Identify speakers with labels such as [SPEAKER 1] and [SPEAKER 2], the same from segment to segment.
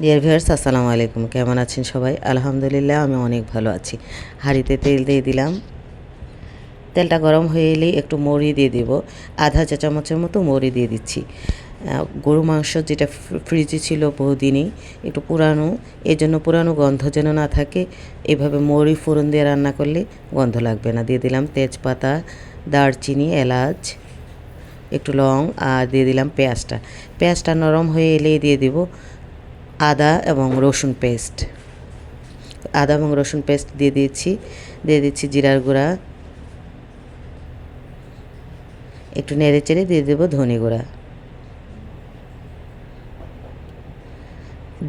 [SPEAKER 1] Dear viewers, আসসালামু আলাইকুম। কেমন আছেন সবাই? আলহামদুলিল্লাহ, আমি অনেক ভালো আছি। হাঁড়িতে তেল দিয়ে দিলাম। তেলটা গরম হয়ে এলেই একটু মৌরি দিয়ে দেব। আধা চা চামচের মতো মৌরি দিয়ে দিচ্ছি। গরু মাংস যেটা ফ্রিজে ছিল বহুদিনই, একটু পুরানো, এই জন্য পুরানো গন্ধ যেন না থাকে, এভাবে মৌরি ফোড়ন দিয়ে রান্না করলে গন্ধ লাগবে না। দিয়ে দিলাম তেজপাতা, দারচিনি, এলাচ, একটু লং, আর দিয়ে দিলাম পেঁয়াজটা। পেঁয়াজটা নরম হয়ে এলেই দিয়ে দেব আদা এবং রসুন পেস্ট। আদা এবং রসুন পেস্ট দিয়ে দিচ্ছি জিরার গুঁড়া, একটু নেড়ে চেড়ে দিয়ে দেবো ধনে গুঁড়া,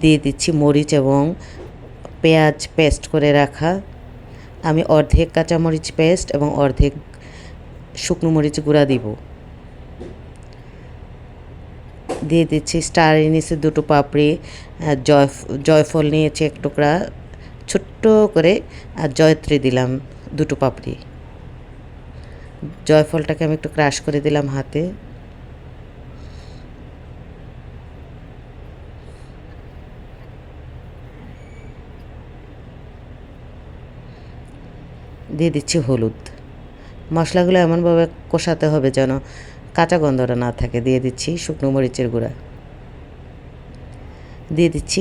[SPEAKER 1] দিয়ে দিচ্ছি মরিচ এবং পেঁয়াজ পেস্ট করে রাখা। আমি অর্ধেক কাঁচামরিচ পেস্ট এবং অর্ধেক শুকনো মরিচ গুঁড়া দিব। দিয়ে দিচ্ছি স্টার এনিসের দুটো পাপড়ি, জয়ফল নিয়েছি এক টুকরা ছোট্ট করে, আর জয়ত্রী দিলাম দুটো পাপড়ি। জয়ফলটাকে আমি একটু ক্রাশ করে দিলাম হাতে। দিয়ে দিচ্ছি হলুদ। মশলাগুলো এমনভাবে কষাতে হবে যেন কাঁচা গন্ধটা না থাকে। দিয়ে দিচ্ছি শুকনো মরিচের গুঁড়া, দিয়ে দিচ্ছি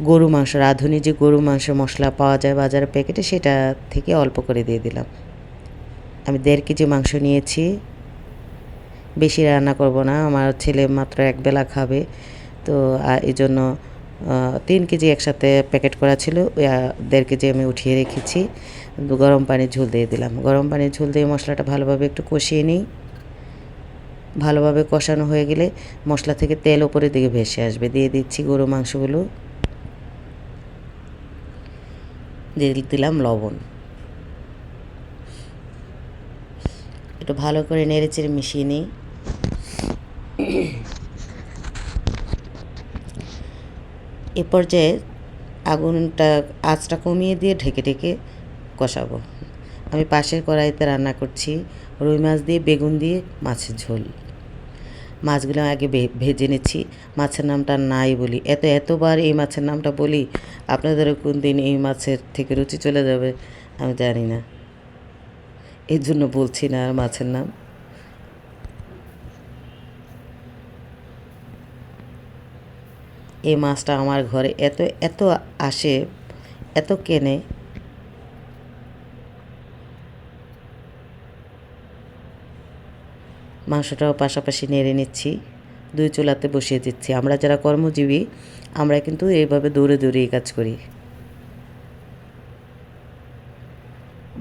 [SPEAKER 1] গরু মাংস, রাঁধুনি যে গরু মাংসের মশলা পাওয়া যায় বাজারের প্যাকেটে, সেটা থেকে অল্প করে দিয়ে দিলাম। আমি 1.5 কেজি মাংস নিয়েছি, বেশি রান্না করব না, আমার ছেলে মাত্র একবেলা খাবে, তো এই জন্য 3 কেজি একসাথে প্যাকেট করা ছিল, 1.5 কেজি আমি উঠিয়ে রেখেছি। গরম পানির ঝোল দিয়ে দিলাম। গরম পানির ঝোল দিয়ে মশলাটা ভালোভাবে একটু কষিয়ে নিই। ভালোভাবে কষানো হয়ে গেলে মশলা থেকে তেল ওপরের দিকে ভেসে আসবে। দিয়ে দিচ্ছি গরু মাংসগুলো, দিয়ে দিলাম লবণ। একটু ভালো করে নেড়েচেড়ে মিশিয়ে নিই। এ পর্যায়ে আঁচটা কমিয়ে দিয়ে ঢেকে ঢেকে কষাবো। আমি পাশের কড়াইতে রান্না করছি রুই মাছ দিয়ে বেগুন দিয়ে মাছের ঝোল। মাছগুলো আগে ভেজে নিচ্ছি। মাছের নামটা নাই বলি, এতবার এই মাছের নামটা বলি, আপনাদেরও কোন দিন এই মাছের থেকে রুচি চলে যাবে আমি জানি না, এর জন্য বলছি না আর মাছের নাম। এই মাছটা আমার ঘরে এত এত আসে, এত কেনে। মাংসটাও পাশাপাশি নেড়ে নিচ্ছি, 2 চুলাতে বসিয়ে দিচ্ছি। আমরা যারা কর্মজীবী, আমরা কিন্তু এইভাবে দৌড়ে দৌড়ে এই কাজ করি।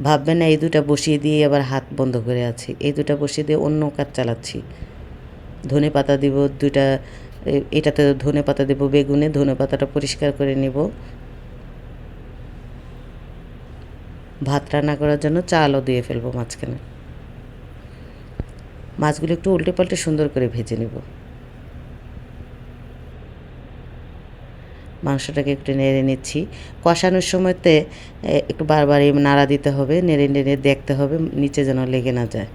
[SPEAKER 1] ভাববেন না এই দুটা বসিয়ে দিয়ে আবার হাত বন্ধ করে আছি, এই দুটা বসিয়ে দিয়ে অন্য কাজ চালাচ্ছি। ধনে পাতা দিব 2টা, এটাতে ধনে পাতা দেবো বেগুনে, ধনে পাতাটা পরিষ্কার করে নেব। ভাত রান্না করার জন্য চালও দিয়ে ফেলবো মাঝখানে। মাছগুলো একটু উল্টে পাল্টে সুন্দর করে ভেজে নেব। মাংসটাকে একটু নেড়ে নিচ্ছি। কষানোর সময়তে একটু বারবার নাড়া দিতে হবে, নেড়ে নেড়ে দেখতে হবে নিচে যেন লেগে না যায়।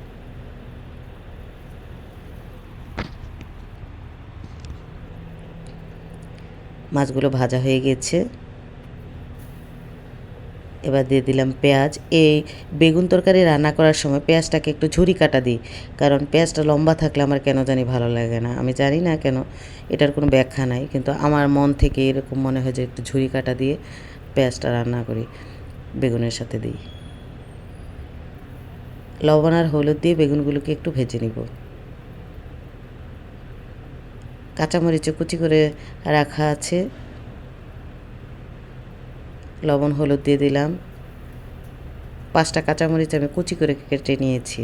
[SPEAKER 1] মাছগুলো ভাজা হয়ে গেছে, এবার দিয়ে দিলাম পেঁয়াজ। এই বেগুন তরকারি রান্না করার সময় পেঁয়াজটাকে একটু ঝুরি কাটা দিই, কারণ পেঁয়াজটা লম্বা থাকলে আমার কেন জানি ভালো লাগে না। আমি জানি না কেন, এটার কোনো ব্যাখ্যা নাই, কিন্তু আমার মন থেকে এরকম মনে হয় যে একটু ঝুরি কাটা দিয়ে পেঁয়াজটা রান্না করি, বেগুনের সাথে দিই। লবণ আর হলুদ দিয়ে বেগুনগুলোকে একটু ভেজে নিব। কাঁচামরিচও কুচি করে রাখা আছে, লবণ হলুদ দিয়ে দিলাম। 5টা কাঁচামরিচ আমি কুচি করে কেটে নিয়েছি।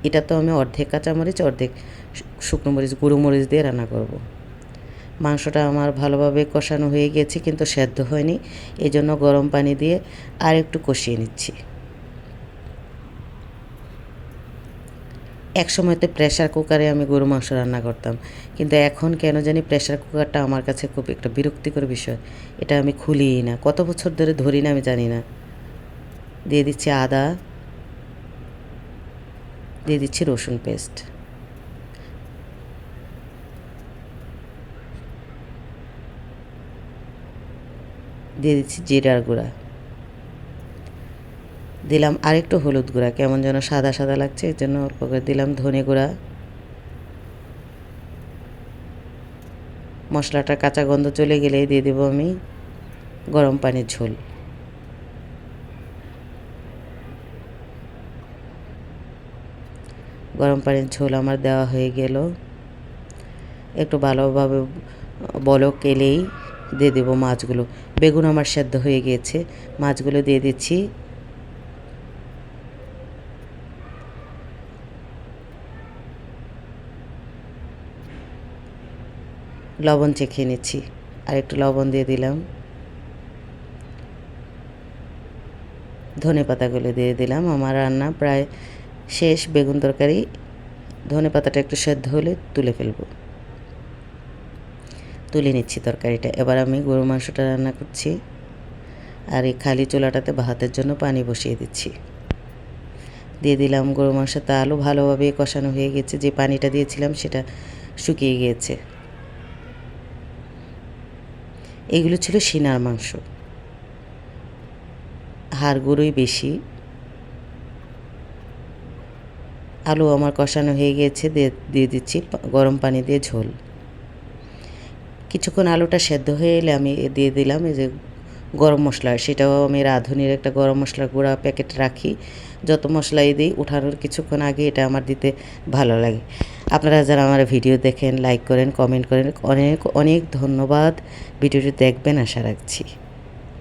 [SPEAKER 1] এটা তো আমি অর্ধেক কাঁচামরিচ অর্ধেক শুকনো মরিচ গুঁড়ো মরিচ দিয়ে রান্না করব। মাংসটা আমার ভালোভাবে কষানো হয়ে গেছে, কিন্তু সেদ্ধ হয়নি, এই জন্য গরম পানি দিয়ে আর একটু কষিয়ে নিচ্ছি। এক সময়তে প্রেশার কুকারে আমি গরু মাংস রান্না করতাম, কিন্তু এখন কেন জানি প্রেশার কুকারটা আমার কাছে খুব একটা বিরক্তিকর বিষয়। এটা আমি খুলিই না, কত বছর ধরে ধরি না আমি জানি না। দিয়ে দিচ্ছি আদা, দিয়ে দিচ্ছি রসুন পেস্ট। দিয়ে দিচ্ছি জিরার গুঁড়া, দিলাম আরেকটু হলুদ গুঁড়া, কেমন যেন সাদা সাদা লাগছে এর জন্য অল্প করে দিলাম ধনে গুঁড়া। মশলাটা কাঁচা গন্ধ চলে গেলেই দিয়ে দেবো আমি গরম পানির ঝোল। গরম পানির ঝোল আমার দেওয়া হয়ে গেল। একটু ভালোভাবে বলক এলেই দিয়ে দেবো মাছগুলো। বেগুন আমার সেদ্ধ হয়ে গিয়েছে, মাছগুলো দিয়ে দিচ্ছি। লবণ চেখে নিচ্ছি, আর একটু লবণ দিয়ে দিলাম। ধনে পাতাগুলো দিয়ে দিলাম। আমার রান্না প্রায় শেষ। বেগুন তরকারি, ধনে পাতাটা একটু সেদ্ধ হলে তুলে ফেলবো। তুলে নিচ্ছি তরকারিটা। এবার আমি গরু মাংসটা রান্না করছি, আর এই খালি চুলাটাতে ভাতের জন্য পানি বসিয়ে দিচ্ছি। দিয়ে দিলাম গরু মাংসটা। আলু ভালোভাবে কষানো হয়ে গেছে, যে পানিটা দিয়েছিলাম সেটা শুকিয়ে গিয়েছে। এগুলো ছিল সিনার মাংস, হাড় গরুই বেশি। আলু আমার কষানো হয়ে গিয়েছে, দিয়ে দিচ্ছি গরম পানি দিয়ে ঝোল। কিছুক্ষণ আলুটা সেদ্ধ হয়ে এলে আমি দিয়ে দিলাম এই যে গরম মশলা। সেটাও আমি রাঁধুনির একটা গরম মশলার গুঁড়া প্যাকেট রাখি, যত মশলাই দিই ওঠানোর কিছুক্ষণ আগে এটা আমার দিতে ভালো লাগে। আপনারা যারা আমার ভিডিও দেখেন, লাইক করেন, কমেন্ট করেন, অনেক অনেক ধন্যবাদ। ভিডিওটি দেখবেন আশা রাখছি।